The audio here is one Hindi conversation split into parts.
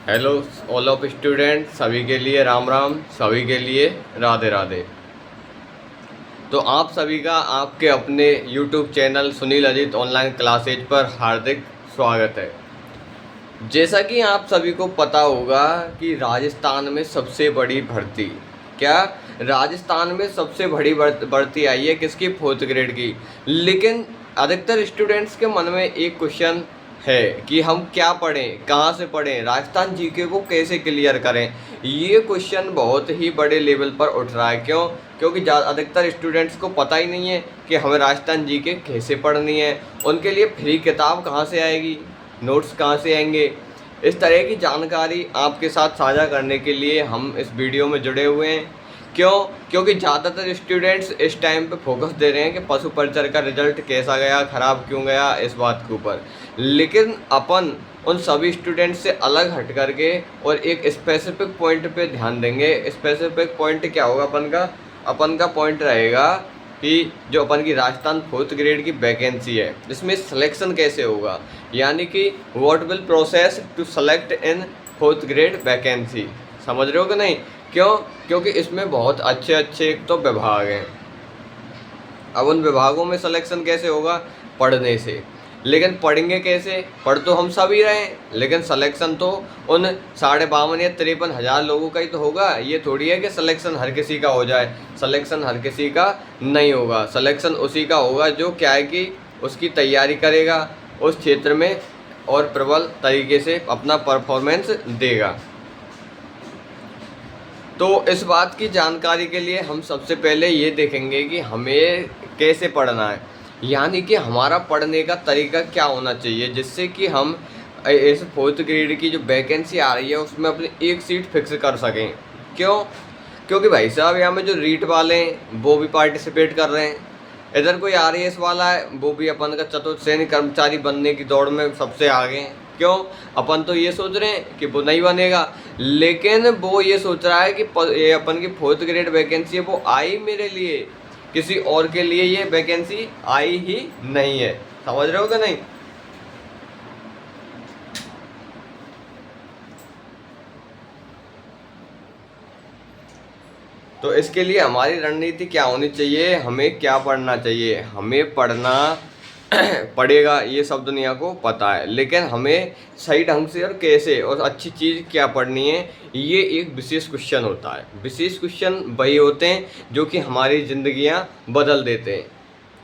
हेलो ऑल ऑफ स्टूडेंट, सभी के लिए राम राम, सभी के लिए राधे राधे। तो आप सभी का आपके अपने YouTube channel Sunil Ajit online classes पर हार्दिक स्वागत है। जैसा कि आप सभी को पता होगा कि राजस्थान में सबसे बड़ी भर्ती क्या राजस्थान में सबसे बड़ी भर्ती आई है किसकी? 4th ग्रेड की। लेकिन अधिकतर स्टूडेंट्स के मन में एक क्वेश्चन है कि हम क्या पढ़ें, कहाँ से पढ़ें, राजस्थान जीके को कैसे क्लियर करें। ये क्वेश्चन बहुत ही बड़े लेवल पर उठ रहा है। क्यों? क्योंकि अधिकतर स्टूडेंट्स को पता ही नहीं है कि हमें राजस्थान जीके कैसे पढ़नी है, उनके लिए फ्री किताब कहाँ से आएगी, नोट्स कहाँ से आएंगे। इस तरह की जानकारी आपके साथ साझा करने के लिए हम इस वीडियो में जुड़े हुए हैं। क्यों? क्योंकि ज़्यादातर स्टूडेंट्स इस टाइम पे फोकस दे रहे हैं कि पशु परिचर का रिजल्ट कैसा गया, ख़राब क्यों गया, इस बात के ऊपर। लेकिन अपन उन सभी स्टूडेंट्स से अलग हट करके और एक स्पेसिफिक पॉइंट पे ध्यान देंगे। स्पेसिफिक पॉइंट क्या होगा? अपन का पॉइंट रहेगा कि जो अपन की राजस्थान 4th ग्रेड की वैकेंसी है, इसमें सिलेक्शन कैसे होगा, यानी कि what will process to select in 4th grade vacancy. समझ रहे हो कि नहीं? क्यों? क्योंकि इसमें बहुत अच्छे अच्छे एक तो विभाग हैं। अब उन विभागों में सिलेक्शन कैसे होगा? पढ़ने से। लेकिन पढ़ेंगे कैसे? पढ़ तो हम सभी रहे हैं, लेकिन सिलेक्शन तो उन 52 या 53,000 लोगों का ही तो होगा। ये थोड़ी है कि सिलेक्शन हर किसी का हो जाए। सिलेक्शन हर किसी का नहीं होगा। सिलेक्शन उसी का होगा जो क्या है कि उसकी तैयारी करेगा उस क्षेत्र में और प्रबल तरीके से अपना परफॉर्मेंस देगा। तो इस बात की जानकारी के लिए हम सबसे पहले ये देखेंगे कि हमें कैसे पढ़ना है, यानी कि हमारा पढ़ने का तरीका क्या होना चाहिए, जिससे कि हम इस 4th ग्रेड की जो वैकेंसी आ रही है उसमें अपनी एक सीट फिक्स कर सकें। क्यों? क्योंकि भाई साहब यहाँ में जो रीट वाले हैं वो भी पार्टिसिपेट कर रहे हैं, इधर कोई RAS वाला है वो भी अपन का चतुर्थ श्रेणी कर्मचारी बनने की दौड़ में सबसे आगे हैं। क्यों? अपन तो ये सोच रहे हैं कि वो नहीं बनेगा, लेकिन वो ये सोच रहा है कि ये अपन की 4th ग्रेड वैकेंसी है वो आई मेरे लिए, किसी और के लिए ये वैकेंसी आई ही नहीं है। समझ रहे हो कि नहीं? तो इसके लिए हमारी रणनीति क्या होनी चाहिए, हमें क्या पढ़ना चाहिए? हमें पढ़ना पड़ेगा, ये सब दुनिया को पता है, लेकिन हमें सही ढंग से और कैसे और अच्छी चीज़ क्या पढ़नी है, ये एक विशेष क्वेश्चन होता है। विशेष क्वेश्चन वही होते हैं जो कि हमारी ज़िंदगियां बदल देते हैं।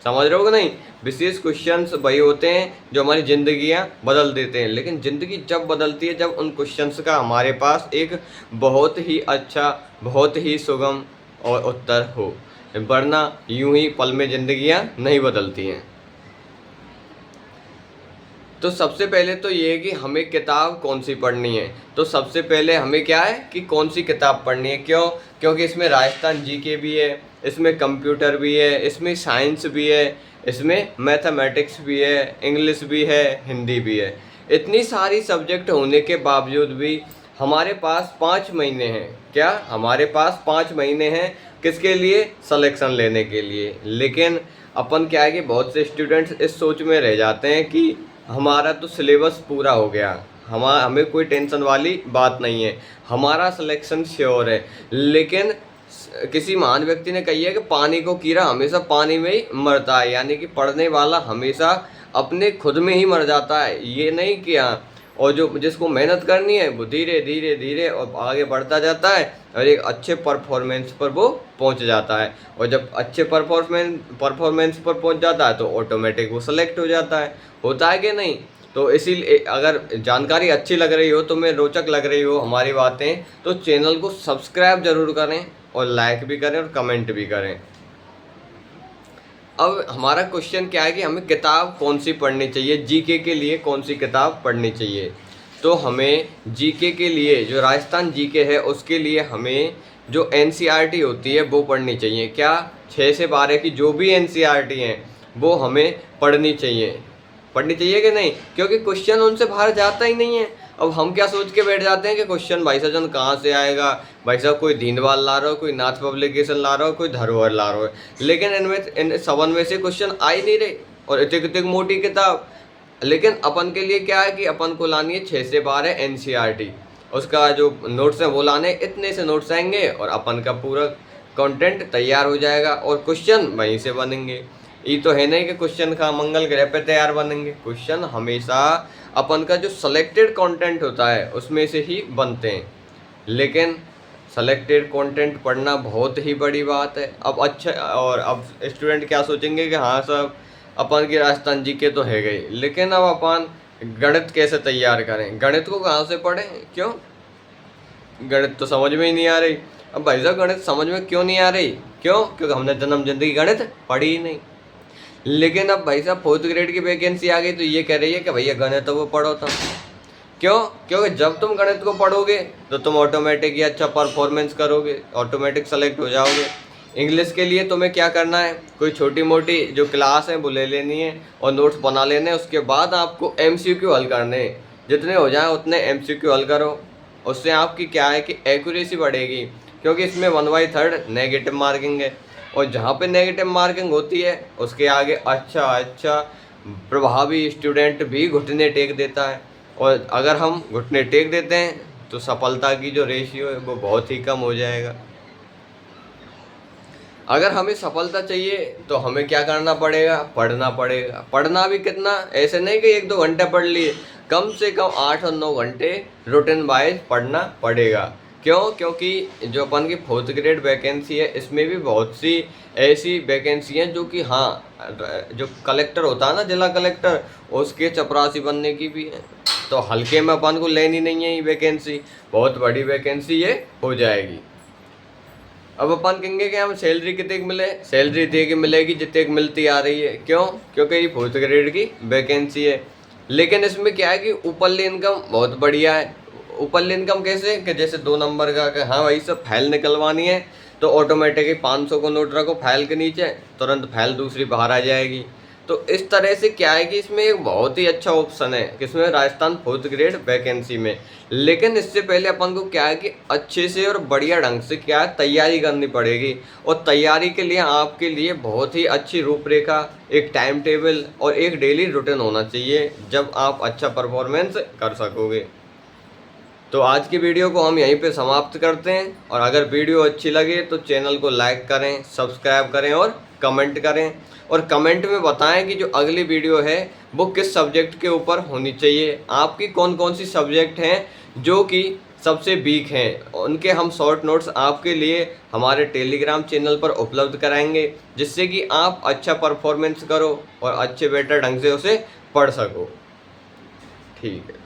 समझ रहे हो कि नहीं? विशेष क्वेश्चंस वही होते हैं जो हमारी ज़िंदगियां बदल देते हैं। लेकिन ज़िंदगी जब बदलती है जब उन क्वेश्चंस का हमारे पास एक बहुत ही अच्छा, बहुत ही सुगम और उत्तर हो, वरना यूं ही पल में ज़िंदगियां नहीं बदलती हैं। तो सबसे पहले तो ये है कि हमें किताब कौन सी पढ़नी है। तो सबसे पहले हमें क्या है कि कौन सी किताब पढ़नी है। क्यों? क्योंकि इसमें राजस्थान जीके भी है, इसमें कंप्यूटर भी है, इसमें साइंस भी है, इसमें मैथमेटिक्स भी है, इंग्लिश भी है, हिंदी भी है। इतनी सारी सब्जेक्ट होने के बावजूद भी हमारे पास 5 महीने हैं। क्या? हमारे पास 5 महीने हैं किसके लिए? सिलेक्शन लेने के लिए। लेकिन अपन क्या है कि बहुत से स्टूडेंट्स इस सोच में रह जाते हैं कि हमारा तो सिलेबस पूरा हो गया, हमें कोई टेंशन वाली बात नहीं है, हमारा सिलेक्शन श्योर है। लेकिन किसी महान व्यक्ति ने कही है कि पानी को कीड़ा हमेशा पानी में ही मरता है, यानी कि पढ़ने वाला हमेशा अपने खुद में ही मर जाता है। ये नहीं कि हाँ, और जो जिसको मेहनत करनी है वो धीरे धीरे धीरे और आगे बढ़ता जाता है और एक अच्छे परफॉर्मेंस पर वो पहुंच जाता है। और जब अच्छे परफॉर्मेंस पर पहुंच जाता है तो ऑटोमेटिक वो सेलेक्ट हो जाता है। होता है कि नहीं? तो इसीलिए अगर जानकारी अच्छी लग रही हो, तुम्हें रोचक लग रही हो हमारी बातें, तो चैनल को सब्सक्राइब जरूर करें और लाइक भी करें और कमेंट भी करें। अब हमारा क्वेश्चन क्या है कि हमें किताब कौन सी पढ़नी चाहिए, जीके के लिए कौन सी किताब पढ़नी चाहिए। तो हमें जीके के लिए, जो राजस्थान जीके है उसके लिए हमें जो NCERT होती है वो पढ़नी चाहिए। क्या? 6 से 12 की जो भी NCERT हैं वो हमें पढ़नी चाहिए। पढ़नी चाहिए कि नहीं? क्योंकि क्वेश्चन उनसे बाहर जाता ही नहीं है। अब हम क्या सोच के बैठ जाते हैं कि क्वेश्चन भाई साहब कहाँ से आएगा, भाई साहब कोई दीनवाल ला रहा हो, कोई नाथ पब्लिकेशन ला रहा हो, कोई धरोहर ला रहा हो, लेकिन इन सबन में से क्वेश्चन आ ही नहीं रहे और इतनी इतनी मोटी किताब। लेकिन अपन के लिए क्या है कि अपन को लानी है 6 से 12 NCERT। उसका जो नोट्स है वो लाने, इतने से नोट्स आएंगे और अपन का पूरा कंटेंट तैयार हो जाएगा और क्वेश्चन वहीं से बनेंगे। ये तो है नहीं कि क्वेश्चन का मंगल ग्रह पे तैयार बनेंगे, क्वेश्चन हमेशा अपन का जो सिलेक्टेड कंटेंट होता है उसमें से ही बनते हैं। लेकिन सेलेक्टेड कंटेंट पढ़ना बहुत ही बड़ी बात है। अब अच्छा, और अब स्टूडेंट क्या सोचेंगे कि हाँ सब अपन की राजस्थान जी के तो है गई, लेकिन अब अपन गणित कैसे तैयार करें, गणित को कहाँ से पढ़ें, क्यों, गणित तो समझ में ही नहीं आ रही। अब भाई साहब गणित समझ में क्यों नहीं आ रही, क्यों, क्योंकि हमने जन्म जिंदगी गणित पढ़ी ही नहीं। लेकिन अब भाई साहब 4th ग्रेड की वैकेंसी आ गई तो ये कह रही है कि भैया गणित तो वो पढ़ो था, क्यों, क्योंकि जब तुम गणित को पढ़ोगे तो तुम ऑटोमेटिक ही अच्छा परफॉर्मेंस करोगे, ऑटोमेटिक सेलेक्ट हो जाओगे। इंग्लिश के लिए तुम्हें क्या करना है, कोई छोटी मोटी जो क्लास है वो ले लेनी है और नोट्स बना लेने, उसके बाद आपको MCQ हल करने हैं, जितने हो जाए उतने MCQ हल करो। उससे आपकी क्या है कि एक्यूरेसी बढ़ेगी, क्योंकि इसमें 1/3 नेगेटिव मार्किंग है और जहाँ पे नेगेटिव मार्किंग होती है उसके आगे अच्छा प्रभावी स्टूडेंट भी घुटने टेक देता है, और अगर हम घुटने टेक देते हैं तो सफलता की जो रेशियो है वो बहुत ही कम हो जाएगा। अगर हमें सफलता चाहिए तो हमें क्या करना पड़ेगा, पढ़ना पड़ेगा। पढ़ना भी कितना, ऐसे नहीं कि 1-2 घंटे पढ़ लिए, कम से कम 8 और 9 घंटे रूटीन वाइज पढ़ना पड़ेगा। क्यों, क्योंकि जो अपन की 4th ग्रेड वैकेंसी है इसमें भी बहुत सी ऐसी वैकेंसी हैं जो कि हाँ जो कलेक्टर होता है ना, जिला कलेक्टर, उसके चपरासी बनने की भी है। तो हल्के में अपन को लेनी नहीं है ये वैकेंसी, बहुत बड़ी वैकेंसी ये हो जाएगी। अब अपन कहेंगे कि हम सैलरी कितने की मिले, सैलरी इतने की मिलेगी जितने की मिलती आ रही है, क्यों, क्योंकि ये 4th ग्रेड की वैकेंसी है। लेकिन इसमें क्या है कि ऊपरली इनकम बहुत बढ़िया है। ऊपरली इनकम कैसे, कि जैसे 2 नंबर का कि हाँ भाई सब फाइल निकलवानी है तो ऑटोमेटिकली 500 को नोट रखो फाइल के नीचे, तुरंत फाइल दूसरी बाहर आ जाएगी। तो इस तरह से क्या है कि इसमें एक बहुत ही अच्छा ऑप्शन है किसमें, राजस्थान 4th ग्रेड वैकेंसी में। लेकिन इससे पहले अपन को क्या है कि अच्छे से और बढ़िया ढंग से क्या है तैयारी करनी पड़ेगी, और तैयारी के लिए आपके लिए बहुत ही अच्छी रूपरेखा, एक टाइम टेबल और एक डेली रूटीन होना चाहिए, जब आप अच्छा परफॉर्मेंस कर सकोगे। तो आज की वीडियो को हम यहीं पे समाप्त करते हैं, और अगर वीडियो अच्छी लगे तो चैनल को लाइक करें, सब्सक्राइब करें और कमेंट करें, और कमेंट में बताएं कि जो अगली वीडियो है वो किस सब्जेक्ट के ऊपर होनी चाहिए। आपकी कौन कौन सी सब्जेक्ट हैं जो कि सबसे वीक हैं, उनके हम शॉर्ट नोट्स आपके लिए हमारे टेलीग्राम चैनल पर उपलब्ध कराएंगे, जिससे कि आप अच्छा परफॉर्मेंस करो और अच्छे बेटर ढंग से उसे पढ़ सको। ठीक है।